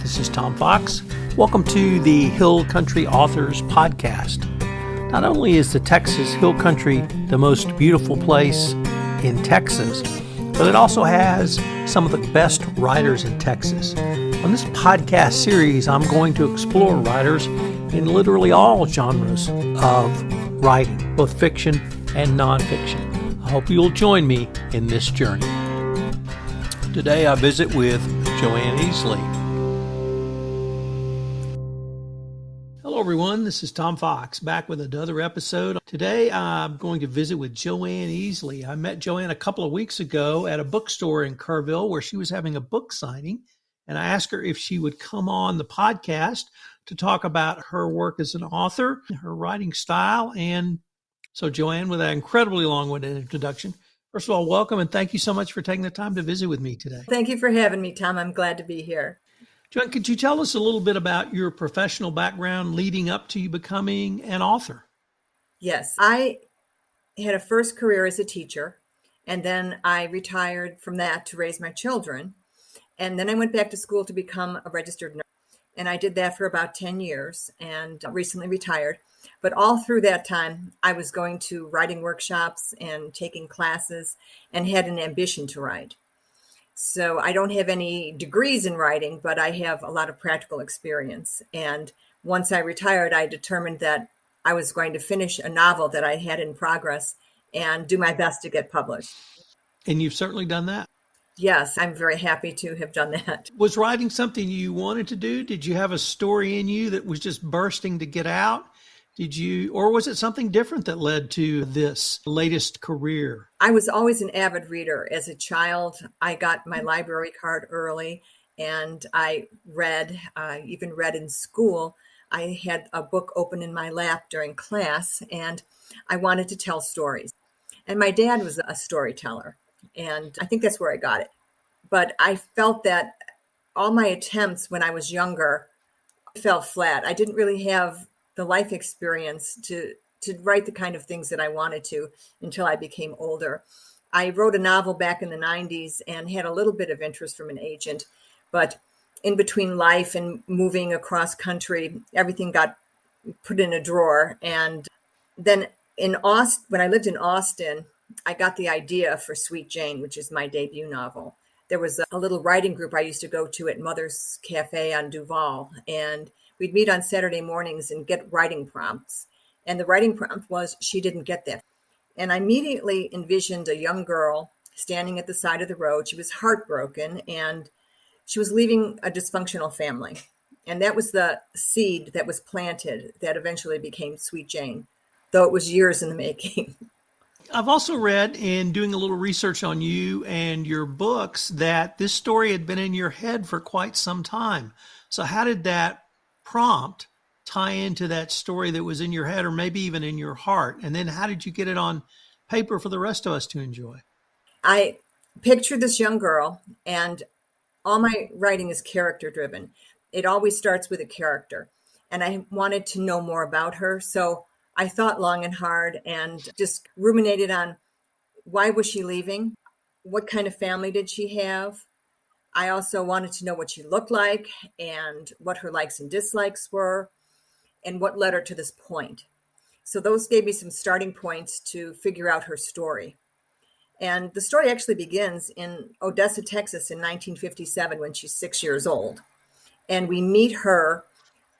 This is Tom Fox. Welcome to the Hill Country Authors Podcast. Not only is the Texas Hill Country the most beautiful place in Texas, but it also has some of the best writers in Texas. On this podcast series, I'm going to explore writers in literally all genres of writing, both fiction and nonfiction. I hope you'll join me in this journey. Today I visit with Joanne Easley. Hello everyone, this is Tom Fox back with another episode. Today I'm going to visit with Joanne Easley. I met Joanne a couple of weeks ago at a bookstore in Kerrville where she was having a book signing, and I asked her if she would come on the podcast to talk about her work as an author, her writing style. And so Joanne, with that incredibly long-winded introduction, first of all, welcome and thank you so much for taking the time to visit with me today. Thank you for having me, Tom. I'm glad to be here. Joanne, could you tell us a little bit about your professional background leading up to you becoming an author? Yes, I had a first career as a teacher, and then I retired from that to raise my children. And then I went back to school to become a registered nurse. And I did that for about 10 years and recently retired. But all through that time, I was going to writing workshops and taking classes and had an ambition to write. So I don't have any degrees in writing, but I have a lot of practical experience. And once I retired, I determined that I was going to finish a novel that I had in progress and do my best to get published. And you've certainly done that. Yes, I'm very happy to have done that. Was writing something you wanted to do? Did you have a story in you that was just bursting to get out? Or was it something different that led to this latest career? I was always an avid reader. As a child, I got my library card early and I read, even read in school. I had a book open in my lap during class and I wanted to tell stories. And my dad was a storyteller and I think that's where I got it. But I felt that all my attempts when I was younger fell flat. I didn't really have the life experience to write the kind of things that I wanted to until I became older. I wrote a novel back in the 90s and had a little bit of interest from an agent, but in between life and moving across country, everything got put in a drawer. And then when I lived in Austin, I got the idea for Sweet Jane, which is my debut novel. There was a little writing group I used to go to at Mother's Cafe on Duval, and we'd meet on Saturday mornings and get writing prompts. And the writing prompt was, she didn't get that. And I immediately envisioned a young girl standing at the side of the road. She was heartbroken and she was leaving a dysfunctional family. And that was the seed that was planted that eventually became Sweet Jane, though it was years in the making. I've also read in doing a little research on you and your books that this story had been in your head for quite some time. So how did that prompt tie into that story that was in your head or maybe even in your heart? And then how did you get it on paper for the rest of us to enjoy? I pictured this young girl, and all my writing is character driven. It always starts with a character, and I wanted to know more about her. So I thought long and hard and just ruminated on why was she leaving? What kind of family did she have? I also wanted to know what she looked like and what her likes and dislikes were and what led her to this point. So those gave me some starting points to figure out her story. And the story actually begins in Odessa, Texas in 1957 when she's 6 years old. And we meet her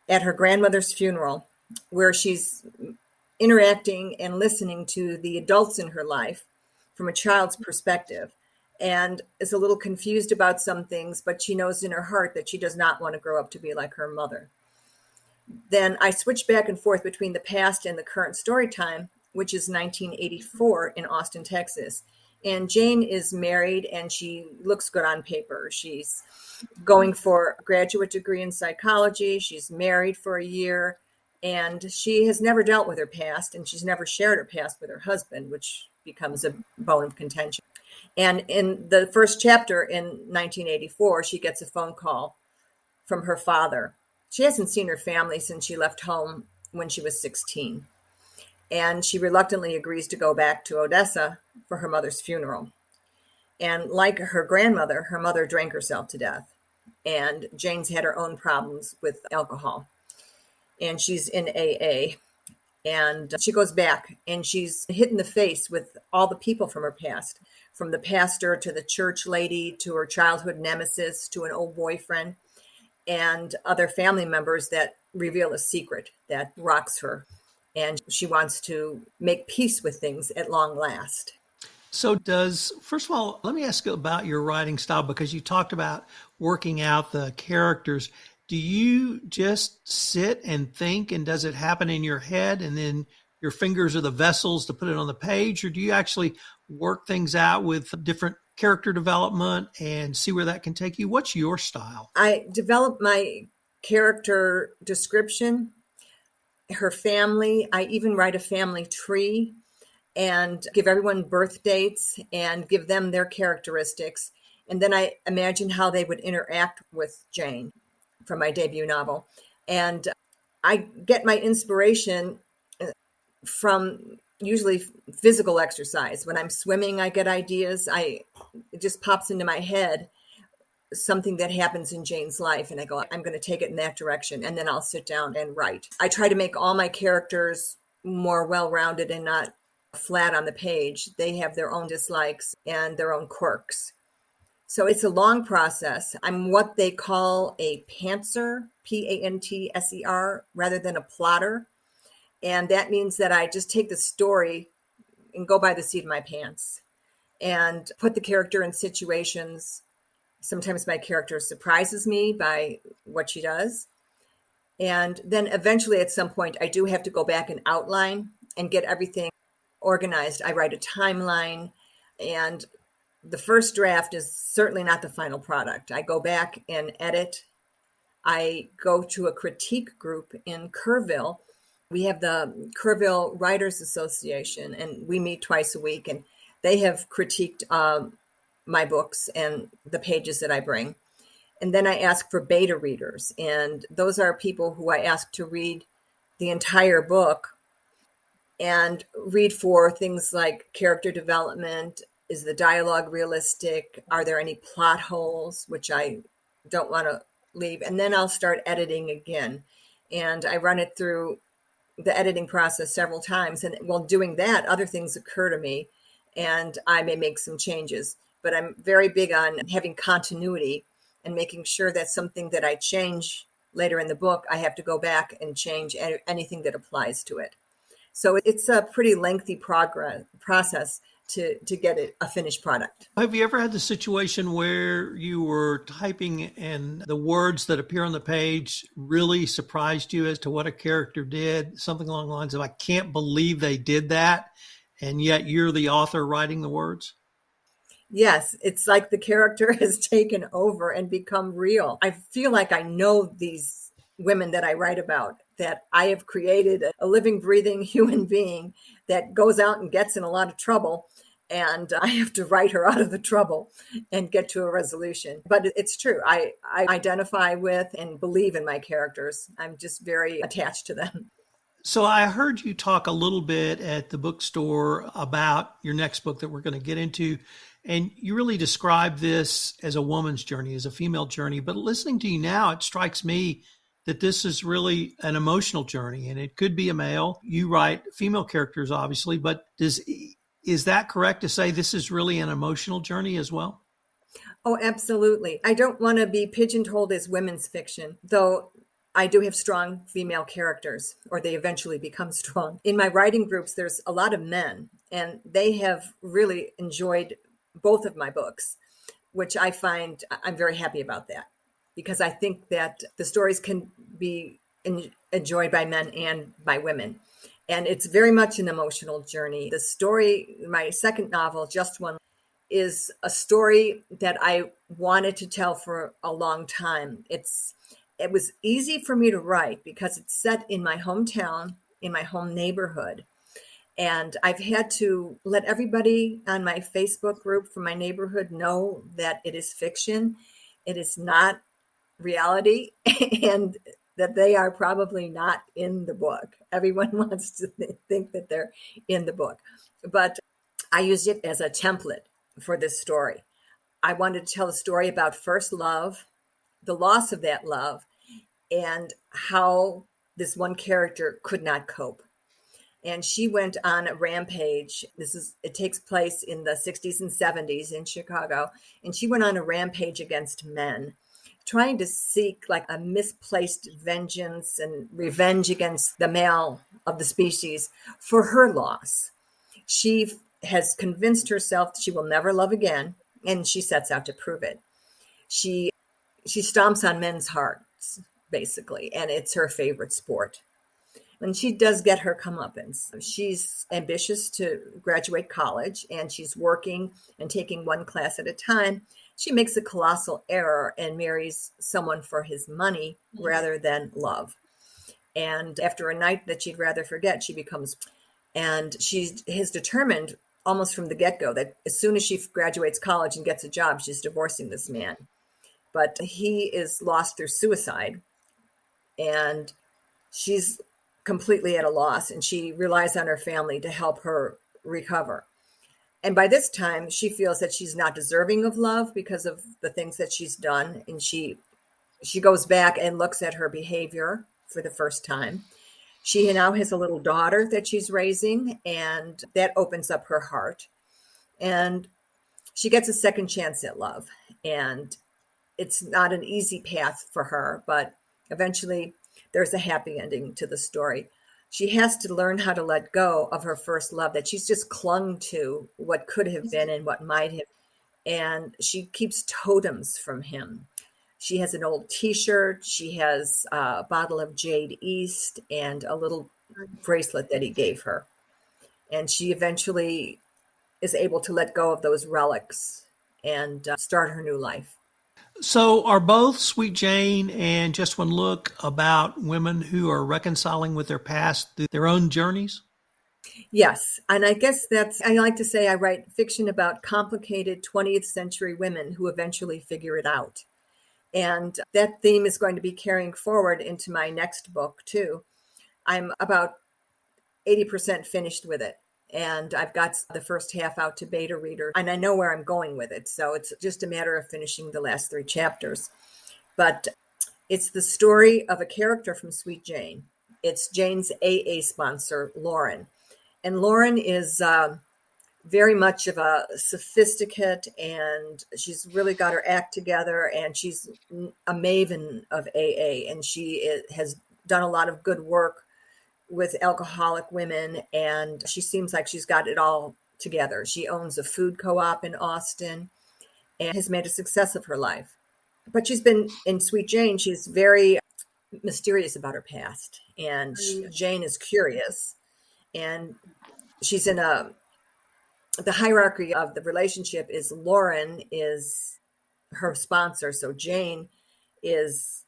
at her grandmother's funeral where she's interacting and listening to the adults in her life from a child's perspective, and is a little confused about some things, but she knows in her heart that she does not want to grow up to be like her mother. Then I switch back and forth between the past and the current story time, which is 1984 in Austin, Texas. And Jane is married and she looks good on paper. She's going for a graduate degree in psychology. She's married for a year and she has never dealt with her past and she's never shared her past with her husband, which becomes a bone of contention. And in the first chapter in 1984, she gets a phone call from her father. She hasn't seen her family since she left home when she was 16. And she reluctantly agrees to go back to Odessa for her mother's funeral. And like her grandmother, her mother drank herself to death. and Jane's had her own problems with alcohol. And she's in AA. And she goes back and she's hit in the face with all the people from her past, from the pastor to the church lady to her childhood nemesis to an old boyfriend and other family members that reveal a secret that rocks her. And she wants to make peace with things at long last. So first of all, let me ask you about your writing style, because you talked about working out the characters. Do you just sit and think, and does it happen in your head and then your fingers are the vessels to put it on the page? Or do you actually work things out with different character development and see where that can take you? What's your style? I develop my character description, her family. I even write a family tree and give everyone birth dates and give them their characteristics. And then I imagine how they would interact with Jane from my debut novel. And I get my inspiration from usually physical exercise. When I'm swimming, I get ideas. It just pops into my head something that happens in Jane's life. And I go, I'm going to take it in that direction. And then I'll sit down and write. I try to make all my characters more well-rounded and not flat on the page. They have their own dislikes and their own quirks. So it's a long process. I'm what they call a pantser, Pantser, rather than a plotter. And that means that I just take the story and go by the seat of my pants and put the character in situations. Sometimes my character surprises me by what she does. And then eventually at some point, I do have to go back and outline and get everything organized. I write a timeline, and the first draft is certainly not the final product. I go back and edit. I go to a critique group in Kerrville. We have the Kerrville Writers Association, and we meet twice a week, and they have critiqued my books and the pages that I bring. And then I ask for beta readers, and those are people who I ask to read the entire book and read for things like character development. Is the dialogue realistic? Are there any plot holes, which I don't want to leave? And then I'll start editing again. And I run it through the editing process several times. And while doing that, other things occur to me and I may make some changes. But I'm very big on having continuity and making sure that something that I change later in the book, I have to go back and change anything that applies to it. So it's a pretty lengthy process to get a finished product. Have you ever had the situation where you were typing and the words that appear on the page really surprised you as to what a character did? Something along the lines of, I can't believe they did that, and yet you're the author writing the words? Yes, it's like the character has taken over and become real. I feel like I know these women that I write about, that I have created a living, breathing human being that goes out and gets in a lot of trouble. And I have to write her out of the trouble and get to a resolution. But it's true. I identify with and believe in my characters. I'm just very attached to them. So I heard you talk a little bit at the bookstore about your next book that we're going to get into. And you really describe this as a woman's journey, as a female journey. But listening to you now, it strikes me that this is really an emotional journey, and it could be a male. You write female characters, obviously, but is that correct to say this is really an emotional journey as well? Oh, absolutely. I don't want to be pigeonholed as women's fiction, though I do have strong female characters, or they eventually become strong. In my writing groups, there's a lot of men, and they have really enjoyed both of my books, which I find I'm very happy about that, because I think that the stories can be enjoyed by men and by women. And it's very much an emotional journey. The story, my second novel, Just One, is a story that I wanted to tell for a long time. It was easy for me to write because it's set in my hometown, in my home neighborhood. And I've had to let everybody on my Facebook group from my neighborhood know that it is fiction. It is not reality, and that they are probably not in the book. Everyone wants to think that they're in the book. But I used it as a template for this story. I wanted to tell a story about first love, the loss of that love and how this one character could not cope. And she went on a rampage. It takes place in the 60s and 70s in Chicago. And she went on a rampage against men, trying to seek like a misplaced vengeance and revenge against the male of the species for her loss. She has convinced herself that she will never love again, and she sets out to prove it. She stomps on men's hearts, basically, and it's her favorite sport. And she does get her comeuppance. She's ambitious to graduate college, and she's working and taking one class at a time. She makes a colossal error and marries someone for his money rather than love. And after a night that she'd rather forget, and she has determined almost from the get-go that as soon as she graduates college and gets a job, she's divorcing this man. But he is lost through suicide, and she's completely at a loss, and she relies on her family to help her recover. And by this time, she feels that she's not deserving of love because of the things that she's done. And she goes back and looks at her behavior for the first time. She now has a little daughter that she's raising, and that opens up her heart. And she gets a second chance at love. And it's not an easy path for her, but eventually there's a happy ending to the story. She has to learn how to let go of her first love, that she's just clung to what could have been and what might have. And she keeps totems from him. She has an old T-shirt. She has a bottle of Jade East and a little bracelet that he gave her. And she eventually is able to let go of those relics and start her new life. So are both Sweet Jane and Just One Look about women who are reconciling with their past through their own journeys? Yes. And I guess I like to say I write fiction about complicated 20th century women who eventually figure it out. And that theme is going to be carrying forward into my next book, too. I'm about 80% finished with it. And I've got the first half out to beta reader, and I know where I'm going with it. So it's just a matter of finishing the last 3 chapters. But it's the story of a character from Sweet Jane. It's Jane's AA sponsor, Lauren. And Lauren is very much of a sophisticate, and she's really got her act together, and she's a maven of AA, and she has done a lot of good work with alcoholic women, and she seems like she's got it all together. She owns a food co-op in Austin and has made a success of her life. But she's been, in Sweet Jane, she's very mysterious about her past, and Jane is curious, and she's in the hierarchy of the relationship is Lauren is her sponsor, so Jane is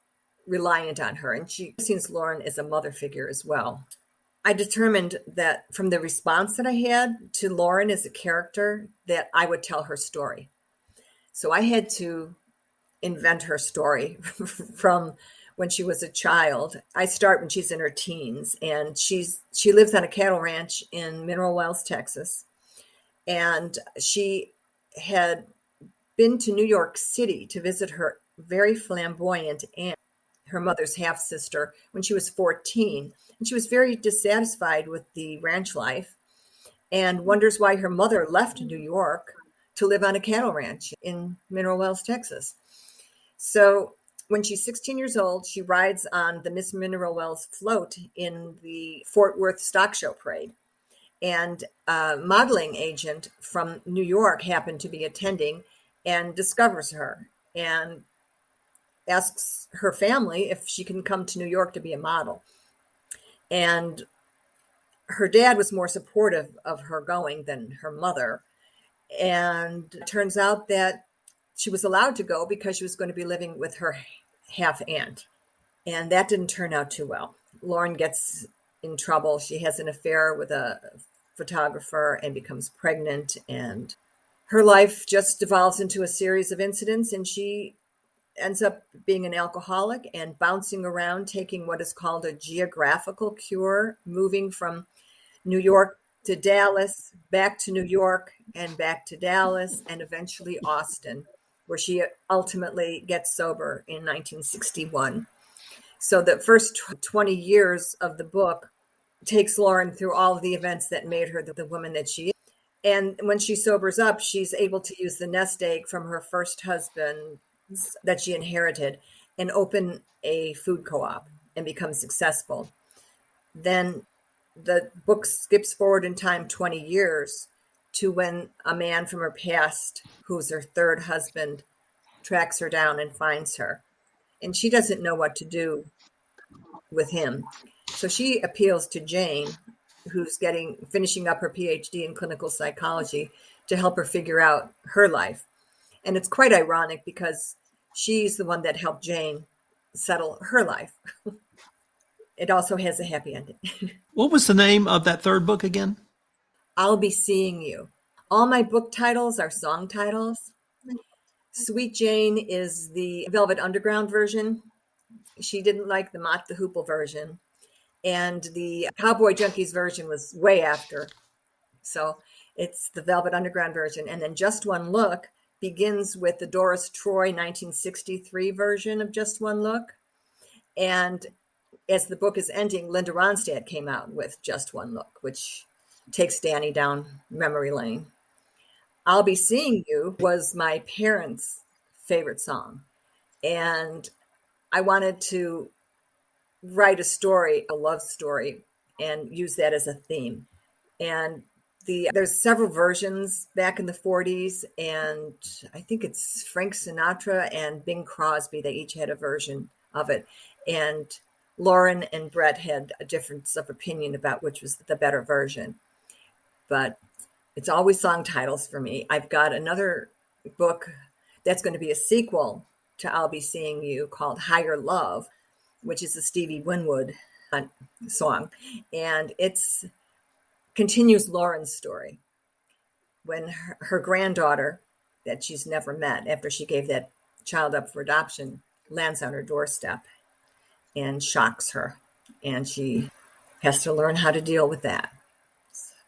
reliant on her, and she sees Lauren as a mother figure as well. I determined that from the response that I had to Lauren as a character, that I would tell her story. So I had to invent her story from when she was a child. I start when she's in her teens, and she lives on a cattle ranch in Mineral Wells, Texas. And she had been to New York City to visit her very flamboyant aunt, her mother's half-sister, when she was 14. And she was very dissatisfied with the ranch life and wonders why her mother left New York to live on a cattle ranch in Mineral Wells, Texas. So when she's 16 years old, she rides on the Miss Mineral Wells float in the Fort Worth Stock Show Parade. And a modeling agent from New York happened to be attending and discovers her and asks her family if she can come to New York to be a model. And her dad was more supportive of her going than her mother. And it turns out that she was allowed to go because she was going to be living with her half aunt. And that didn't turn out too well. Lauren gets in trouble. She has an affair with a photographer and becomes pregnant. And her life just devolves into a series of incidents. And she ends up being an alcoholic and bouncing around, taking what is called a geographical cure, moving from New York to Dallas, back to New York, and back to Dallas, and eventually Austin, where she ultimately gets sober in 1961. So the first 20 years of the book takes Lauren through all of the events that made her the woman that she is. And when she sobers up, she's able to use the nest egg from her first husband that she inherited and open a food co-op and become successful. Then the book skips forward in time 20 years to when a man from her past, who's her third husband, tracks her down and finds her. And she doesn't know what to do with him. So she appeals to Jane, who's finishing up her PhD in clinical psychology, to help her figure out her life. And it's quite ironic because she's the one that helped Jane settle her life. It also has a happy ending. What was the name of that third book again? I'll Be Seeing You. All my book titles are song titles. Sweet Jane is the Velvet Underground version. She didn't like the Mott the Hoople version. And the Cowboy Junkies version was way after. So it's the Velvet Underground version. And then Just One Look begins with the Doris Troy 1963 version of Just One Look. And as the book is ending, Linda Ronstadt came out with Just One Look, which takes Danny down memory lane. I'll Be Seeing You was my parents' favorite song. And I wanted to write a story, a love story, and use that as a theme. And there's several versions back in the 40s, and I think it's Frank Sinatra and Bing Crosby. They each had a version of it. And Lauren and Brett had a difference of opinion about which was the better version. But it's always song titles for me. I've got another book that's going to be a sequel to I'll Be Seeing You called Higher Love, which is a Stevie Winwood song. And it's continues Lauren's story when her granddaughter that she's never met after she gave that child up for adoption lands on her doorstep and shocks her. And she has to learn how to deal with that.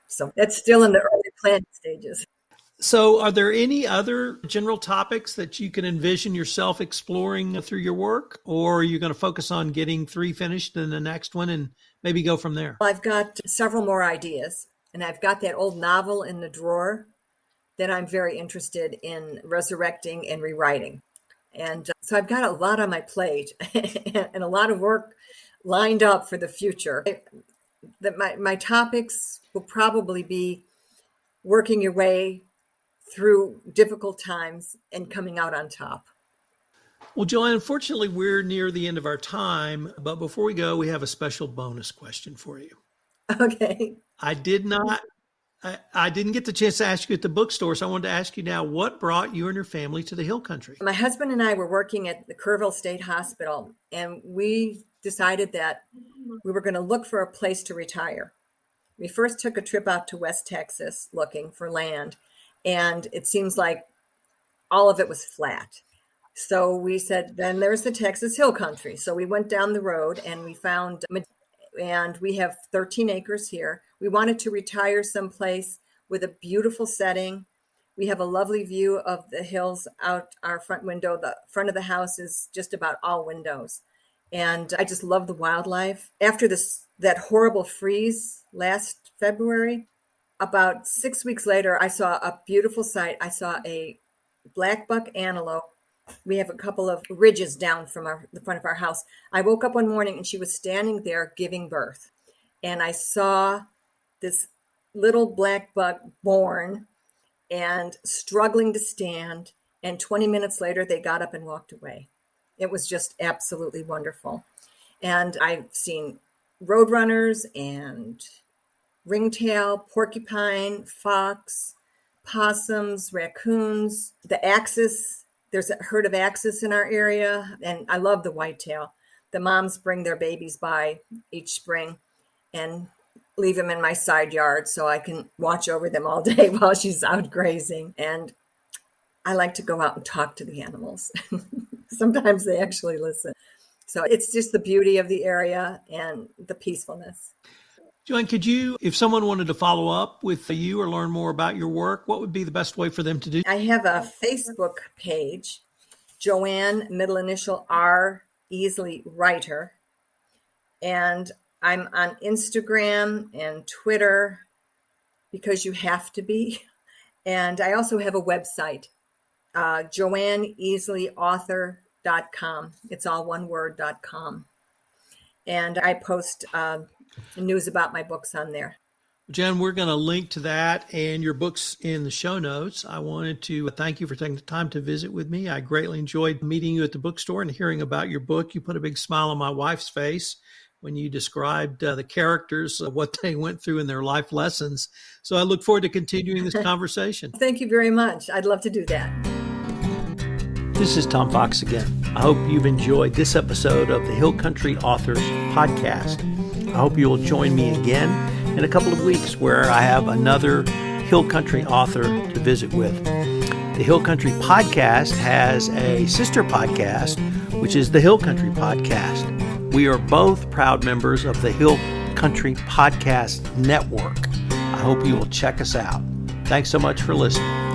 So that's still in the early planning stages. So are there any other general topics that you can envision yourself exploring through your work? Or are you going to focus on getting 3 finished in the next one and maybe go from there? I've got several more ideas, and I've got that old novel in the drawer that I'm very interested in resurrecting and rewriting. And so I've got a lot on my plate and a lot of work lined up for the future. My topics will probably be working your way through difficult times and coming out on top. Well, Joanne, unfortunately, we're near the end of our time. But before we go, we have a special bonus question for you. Okay. I didn't get the chance to ask you at the bookstore, so I wanted to ask you now, what brought you and your family to the Hill Country? My husband and I were working at the Kerrville State Hospital, and we decided that we were going to look for a place to retire. We first took a trip out to West Texas looking for land, and it seems like all of it was flat. So we said, then there's the Texas Hill Country. So we went down the road and we found, and we have 13 acres here. We wanted to retire someplace with a beautiful setting. We have a lovely view of the hills out our front window. The front of the house is just about all windows. And I just love the wildlife. After that horrible freeze last February, about 6 weeks later, I saw a beautiful sight. I saw a black buck antelope. We have a couple of ridges down from the front of our house. I woke up one morning and she was standing there giving birth. And I saw this little black buck born and struggling to stand. And 20 minutes later, they got up and walked away. It was just absolutely wonderful. And I've seen roadrunners and ringtail, porcupine, fox, possums, raccoons, the axis. There's a herd of axis in our area, and I love the whitetail. The moms bring their babies by each spring and leave them in my side yard so I can watch over them all day while she's out grazing. And I like to go out and talk to the animals. Sometimes they actually listen. So it's just the beauty of the area and the peacefulness. Joanne, could you, if someone wanted to follow up with you or learn more about your work, what would be the best way for them to do? I have a Facebook page, Joanne, middle initial R, Easley writer. And I'm on Instagram and Twitter because you have to be. And I also have a website, JoanneEasleyAuthor.com. It's all one word.com. And I post news about my books on there. Jen, we're going to link to that and your books in the show notes. I wanted to thank you for taking the time to visit with me. I greatly enjoyed meeting you at the bookstore and hearing about your book. You put a big smile on my wife's face when you described the characters, what they went through in their life lessons. So I look forward to continuing this conversation. Thank you very much. I'd love to do that. This is Tom Fox again. I hope you've enjoyed this episode of the Hill Country Authors Podcast. I hope you will join me again in a couple of weeks where I have another Hill Country author to visit with. The Hill Country Podcast has a sister podcast, which is the Hill Country Podcast. We are both proud members of the Hill Country Podcast Network. I hope you will check us out. Thanks so much for listening.